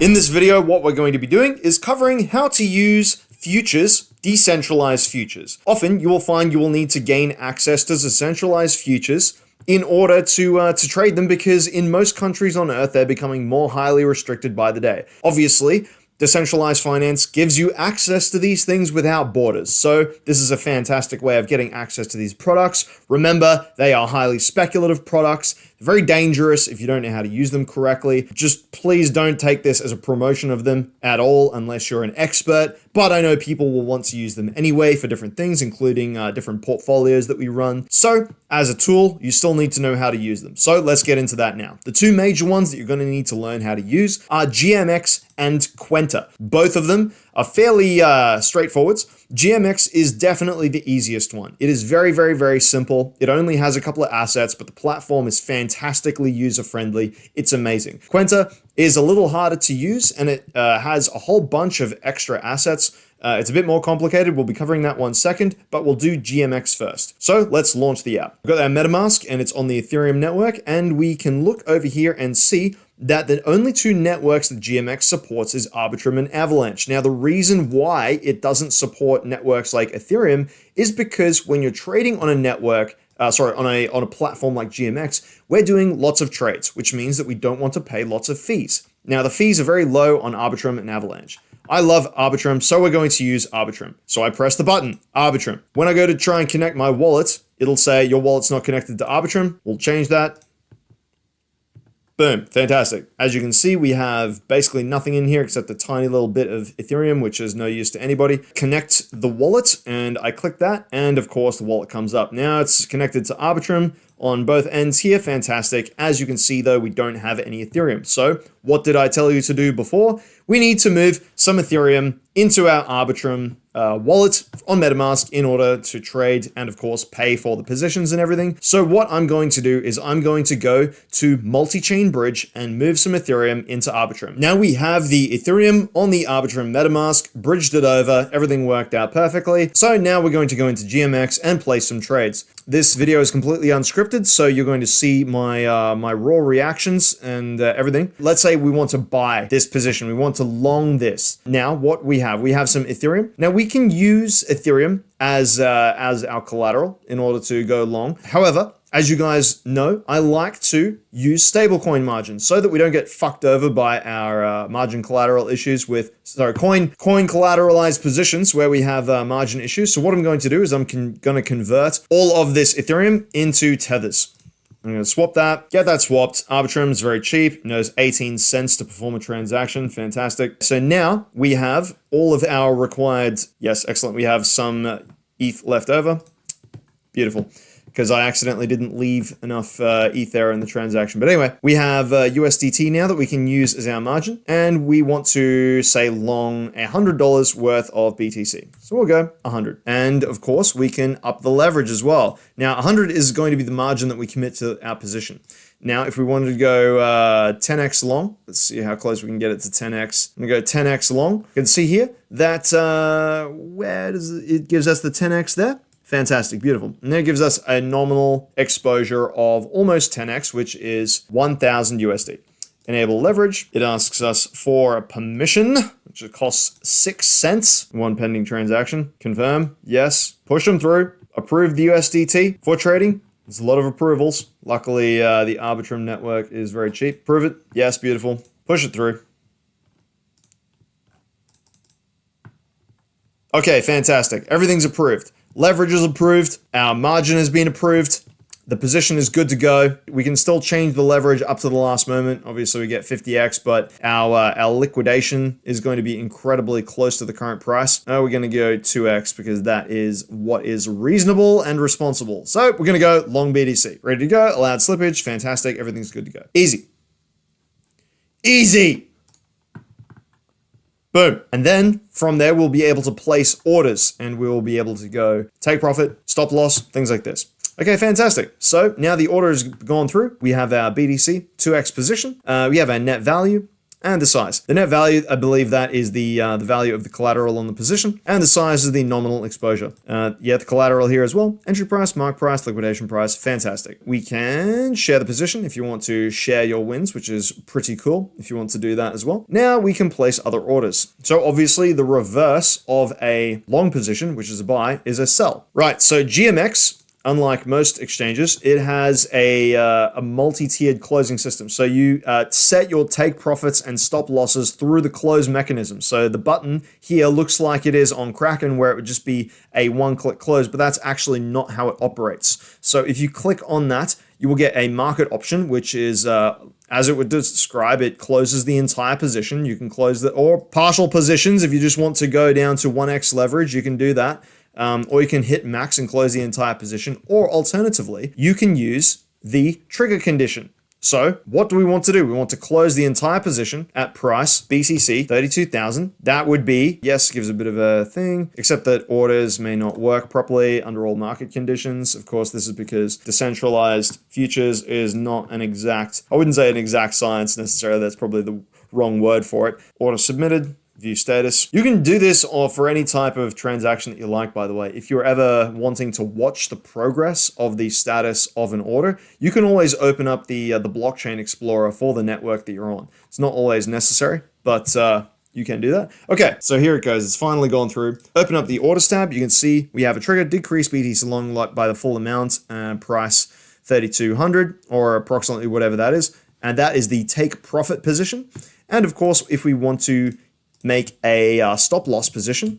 In this video, what we're going to be doing is covering how to use futures, decentralized futures. Often you will find you will need to gain access to decentralized futures in order to trade them, because in most countries on earth, they're becoming more highly restricted by the day. Obviously, decentralized finance gives you access to these things without borders. So this is a fantastic way of getting access to these products. Remember, they are highly speculative products. They're very dangerous if you don't know how to use them correctly. Just please don't take this as a promotion of them at all unless you're an expert. But I know people will want to use them anyway for different things, including different portfolios that we run. So as a tool, you still need to know how to use them. So let's get into that now. The two major ones that you're going to need to learn how to use are GMX and Quenta. Both of them are fairly straightforward. GMX is definitely the easiest one. It is very, very, very simple. It only has a couple of assets, but the platform is fantastically user-friendly. It's amazing. Quenta is a little harder to use, and it has a whole bunch of extra assets. It's a bit more complicated. We'll be covering that one second, but we'll do GMX first. So let's launch the app. We've got our MetaMask, and it's on the Ethereum network, and we can look over here and see that the only two networks that GMX supports is Arbitrum and Avalanche. Now, the reason why it doesn't support networks like Ethereum is because when you're trading on a network, on a platform like GMX, we're doing lots of trades, which means that we don't want to pay lots of fees. Now, the fees are very low on Arbitrum and Avalanche. I love Arbitrum, so we're going to use Arbitrum. So I press the button, Arbitrum. When I go to try and connect my wallet, it'll say your wallet's not connected to Arbitrum. We'll change that. Boom, fantastic. As you can see, we have basically nothing in here except a tiny little bit of Ethereum, which is no use to anybody. Connect the wallet, and I click that, and of course the wallet comes up. Now it's connected to Arbitrum on both ends here, fantastic. As you can see though, we don't have any Ethereum. So what did I tell you to do before? We need to move some Ethereum into our Arbitrum wallet on MetaMask in order to trade and of course pay for the positions and everything. So what I'm going to do is I'm going to go to multi-chain bridge and move some Ethereum into Arbitrum. Now we have the Ethereum on the Arbitrum MetaMask, bridged it over, everything worked out perfectly. So now we're going to go into GMX and place some trades. This video is completely unscripted, so you're going to see my my raw reactions and everything. Let's say we want to buy this position. We want to long this. Now, what we have some Ethereum. Now, we can use Ethereum as our collateral in order to go long. However, as you guys know, I like to use stablecoin margins so that we don't get fucked over by our margin collateral issues with, coin collateralized positions where we have margin issues. So what I'm going to do is I'm going to convert all of this Ethereum into tethers. I'm going to swap that, get that swapped. Arbitrum is very cheap. It knows 18 cents to perform a transaction. Fantastic. So now we have all of our required, yes, excellent. We have some ETH left over. Beautiful. Because I accidentally didn't leave enough ETH there in the transaction. But anyway, we have USDT now that we can use as our margin. And we want to, say, long $100 worth of BTC. So we'll go 100. And of course, we can up the leverage as well. Now, 100 is going to be the margin that we commit to our position. Now, if we wanted to go 10x long, let's see how close we can get it to 10x. I'm going to go 10x long. You can see here that where does it gives us the 10x there. Fantastic, beautiful. And that gives us a nominal exposure of almost 10x, which is 1,000 USD. Enable leverage. It asks us for a permission, which costs 6 cents. One pending transaction. Confirm. Yes. Push them through. Approve the USDT for trading. There's a lot of approvals. Luckily, the Arbitrum network is very cheap. Approve it. Yes, beautiful. Push it through. Okay, fantastic. Everything's approved. Leverage is approved. Our margin has been approved. The position is good to go. We can still change the leverage up to the last moment. Obviously, we get 50x, but our liquidation is going to be incredibly close to the current price. We're going to go 2x because that is what is reasonable and responsible. So we're going to go long BTC. Ready to go. Allowed slippage. Fantastic. Everything's good to go. Easy. Easy. Boom. And then from there, we'll be able to place orders and we will be able to go take profit, stop loss, things like this. Okay, fantastic. So now the order has gone through. We have our BTC 2x position. We have our net value. and the size. The net value, I believe that is the value of the collateral on the position, and the size is the nominal exposure. Yeah, the collateral here as well. Entry price, mark price, liquidation price, fantastic. We can share the position if you want to share your wins, which is pretty cool if you want to do that as well. Now we can place other orders. So obviously the reverse of a long position, which is a buy, is a sell. Right, so GMX, unlike most exchanges, it has a multi-tiered closing system. So you set your take profits and stop losses through the close mechanism. So the button here looks like it is on Kraken, where it would just be a one-click close, but that's actually not how it operates. So if you click on that, you will get a market option, which is, as it would describe, it closes the entire position. You can close or partial positions. If you just want to go down to 1x leverage, you can do that. Or you can hit max and close the entire position, or alternatively, you can use the trigger condition. So what do we want to do? We want to close the entire position at price BTC 32,000. That would be, yes, gives a bit of a thing, except that orders may not work properly under all market conditions. Of course, this is because decentralized futures is not an exact, I wouldn't say an exact science necessarily. That's probably the wrong word for it. Order submitted. View status. You can do this or for any type of transaction that you like, by the way. If you're ever wanting to watch the progress of the status of an order, you can always open up the blockchain explorer for the network that you're on. It's not always necessary, but you can do that. Okay, so here it goes. It's finally gone through. Open up the orders tab. You can see we have a trigger, decrease BTC long by the full amount, price 3,200 or approximately whatever that is. And that is the take profit position. And of course, if we want to make a stop loss position,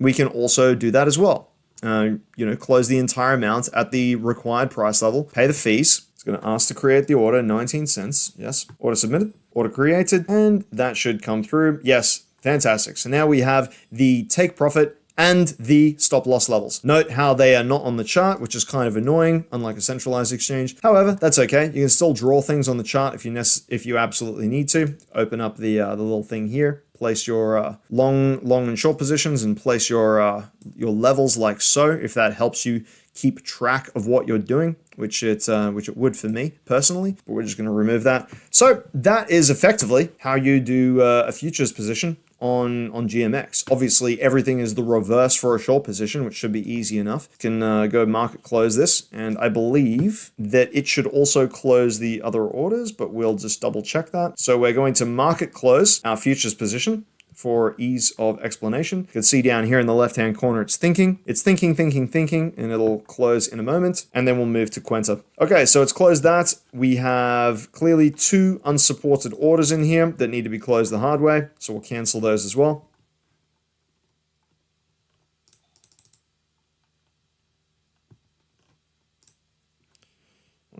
we can also do that as well. Close the entire amount at the required price level, pay the fees. It's going to ask to create the order, 19 cents. Yes, order submitted, order created, and that should come through. Yes, fantastic. So now we have the take profit and the stop loss levels. Note how they are not on the chart, which is kind of annoying, unlike a centralized exchange. However, that's okay. You can still draw things on the chart if you absolutely need to. Open up the little thing here. Place your long and short positions and place your levels like so, if that helps you keep track of what you're doing, which it would for me personally, but we're just going to remove that. So that is effectively how you do a futures position on GMX. Obviously, everything is the reverse for a short position, which should be easy enough. You can go market close this, and I believe that it should also close the other orders, but we'll just double check that. So we're going to market close our futures position for ease of explanation. You can see down here in the left-hand corner, it's thinking. It's thinking, and it'll close in a moment, and then we'll move to Quenta. Okay, so it's closed that. We have clearly 2 unsupported orders in here that need to be closed the hard way, so we'll cancel those as well.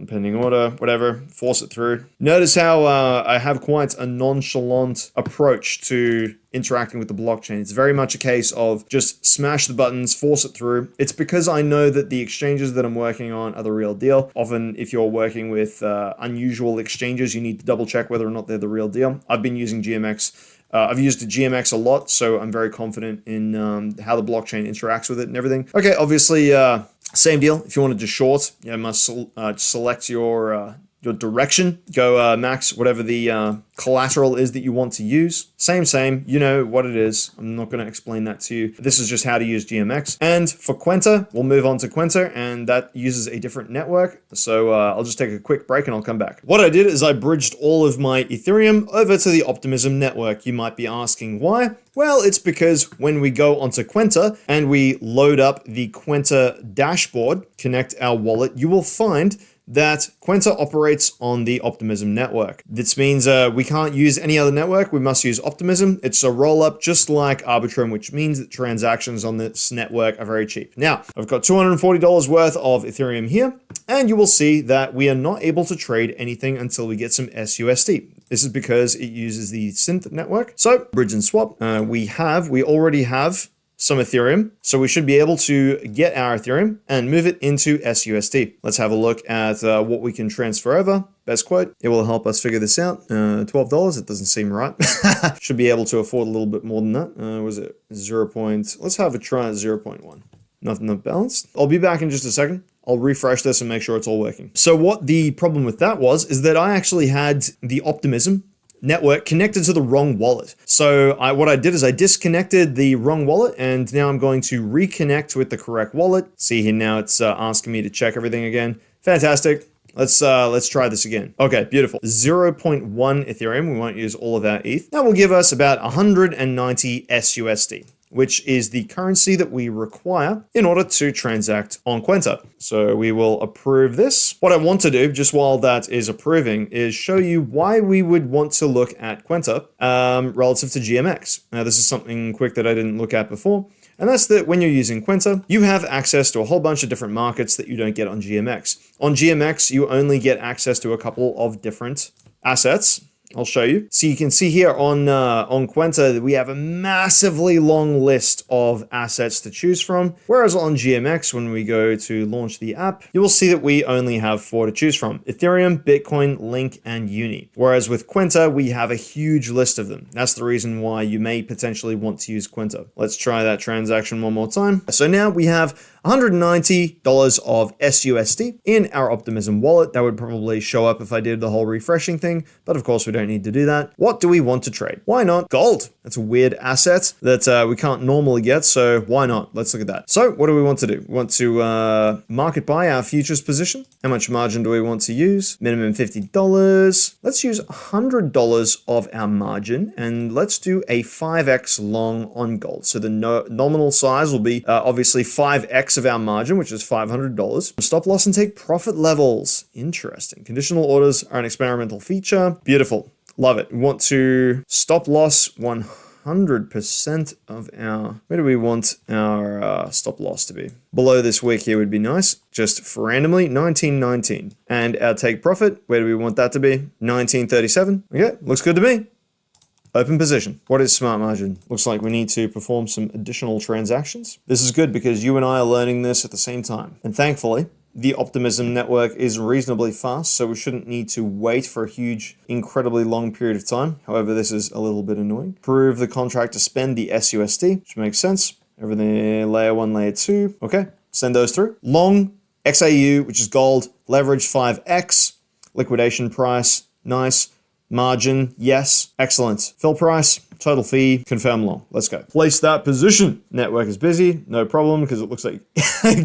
Pending order, whatever, force it through. Notice how I have quite a nonchalant approach to interacting with the blockchain. It's very much a case of just smash the buttons, force it through. It's because I know that the exchanges that I'm working on are the real deal. Often, if you're working with unusual exchanges, you need to double check whether or not they're the real deal. I've been using GMX. I've used the GMX a lot, so I'm very confident in how the blockchain interacts with it and everything. Okay, obviously, same deal. If you wanted to short, you must select your direction. Go max whatever the collateral is that you want to use. Same. You know what it is. I'm not going to explain that to you. This is just how to use GMX. And for Quenta, we'll move on to Quenta, and that uses a different network. So I'll just take a quick break and I'll come back. What I did is I bridged all of my Ethereum over to the Optimism network. You might be asking why? Well, it's because when we go onto Quenta and we load up the Quenta dashboard, connect our wallet, you will find that Quenta operates on the Optimism network. This means we can't use any other network. We must use Optimism. It's a roll-up just like Arbitrum, which means that transactions on this network are very cheap. Now, I've got $240 worth of Ethereum here, and you will see that we are not able to trade anything until we get some SUSD. This is because it uses the Synth network. So, bridge and swap. We already have some Ethereum, so we should be able to get our Ethereum and move it into SUSD. Let's have a look at what we can transfer over. Best quote. It will help us figure this out. $12. It doesn't seem right. Should be able to afford a little bit more than that. Was it 0. Let's have a try at 0.1. Nothing not balanced. I'll be back in just a second. I'll refresh this and make sure it's all working. So what the problem with that is that I actually had the Optimism network connected to the wrong wallet. So what I did is I disconnected the wrong wallet, and now I'm going to reconnect with the correct wallet. See here now it's asking me to check everything again. Fantastic. Let's try this again. Okay, beautiful. 0.1 Ethereum. We won't use all of our ETH. That will give us about 190 SUSD, which is the currency that we require in order to transact on Quenta. So we will approve this. What I want to do, just while that is approving, is show you why we would want to look at Quenta relative to GMX. Now, this is something quick that I didn't look at before. And that's that when you're using Quenta, you have access to a whole bunch of different markets that you don't get on GMX. On GMX, you only get access to a couple of different assets. I'll show you. So you can see here on Quenta that we have a massively long list of assets to choose from. Whereas on GMX, when we go to launch the app, you will see that we only have 4 to choose from: Ethereum, Bitcoin, Link, and Uni. Whereas with Quenta, we have a huge list of them. That's the reason why you may potentially want to use Quenta. Let's try that transaction one more time. So now we have $190 of SUSD in our Optimism wallet. That would probably show up if I did the whole refreshing thing, but of course we don't need to do that. What do we want to trade? Why not gold? That's a weird asset that we can't normally get, so why not? Let's look at that. So what do we want to do? We want to market buy our futures position. How much margin do we want to use? Minimum $50. Let's use $100 of our margin, and let's do a 5x long on gold. So the nominal size will be obviously 5x of our margin, which is $500. Stop loss and take profit levels. Interesting. Conditional orders are an experimental feature. Beautiful. Love it. We want to stop loss 100% of our... Where do we want our stop loss to be? Below this wick here would be nice. Just for randomly, 1919. And our take profit, where do we want that to be? 1937. Okay, looks good to me. Open position. What is smart margin? Looks like we need to perform some additional transactions. This is good because you and I are learning this at the same time. And thankfully, the Optimism network is reasonably fast, so we shouldn't need to wait for a huge, incredibly long period of time. However, this is a little bit annoying. Prove the contract to spend the SUSD, which makes sense. Everything layer 1, layer 2. Okay, send those through. Long XAU, which is gold. Leverage 5x. Liquidation price, nice. Margin, yes. Excellent. Fill price, total fee, confirm long. Let's go. Place that position. Network is busy. No problem, because it looks like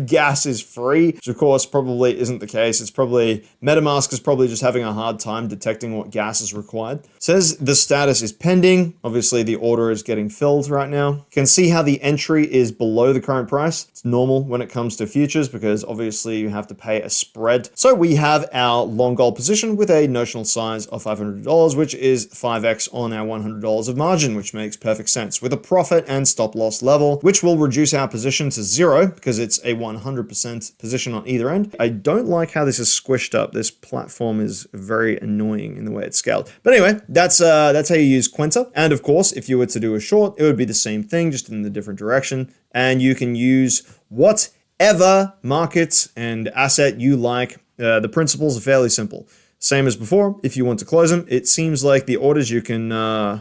gas is free, which of course probably isn't the case. It's probably, MetaMask is probably just having a hard time detecting what gas is required. Says the status is pending. Obviously the order is getting filled right now. You can see how the entry is below the current price. It's normal when it comes to futures because obviously you have to pay a spread. So we have our long gold position with a notional size of $500, which is 5x on our $100 of margin, which makes perfect sense, with a profit and stop loss level, which will reduce our position to 0 because it's a 100% position on either end. I don't like how this is squished up. This platform is very annoying in the way it's scaled. But anyway, that's how you use Quenta. And of course, if you were to do a short, it would be the same thing, just in the different direction. And you can use whatever market and asset you like. The principles are fairly simple. Same as before, if you want to close them, it seems like the orders you can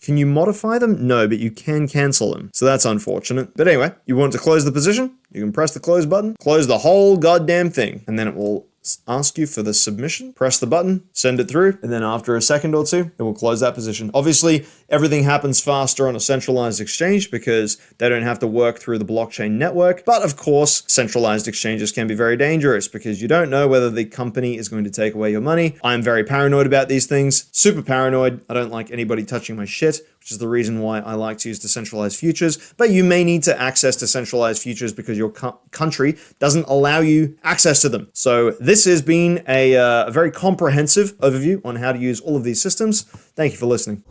you modify them? No, but you can cancel them. So that's unfortunate. But anyway, you want to close the position, you can press the close button, close the whole goddamn thing, and then it will ask you for the submission, press the button, send it through, and then after a second or two, it will close that position. Obviously, everything happens faster on a centralized exchange because they don't have to work through the blockchain network. But of course, centralized exchanges can be very dangerous because you don't know whether the company is going to take away your money. I'm very paranoid about these things, super paranoid. I don't like anybody touching my shit, which is the reason why I like to use decentralized futures. But you may need to access decentralized futures because your country doesn't allow you access to them. So this has been a very comprehensive overview on how to use all of these systems. Thank you for listening.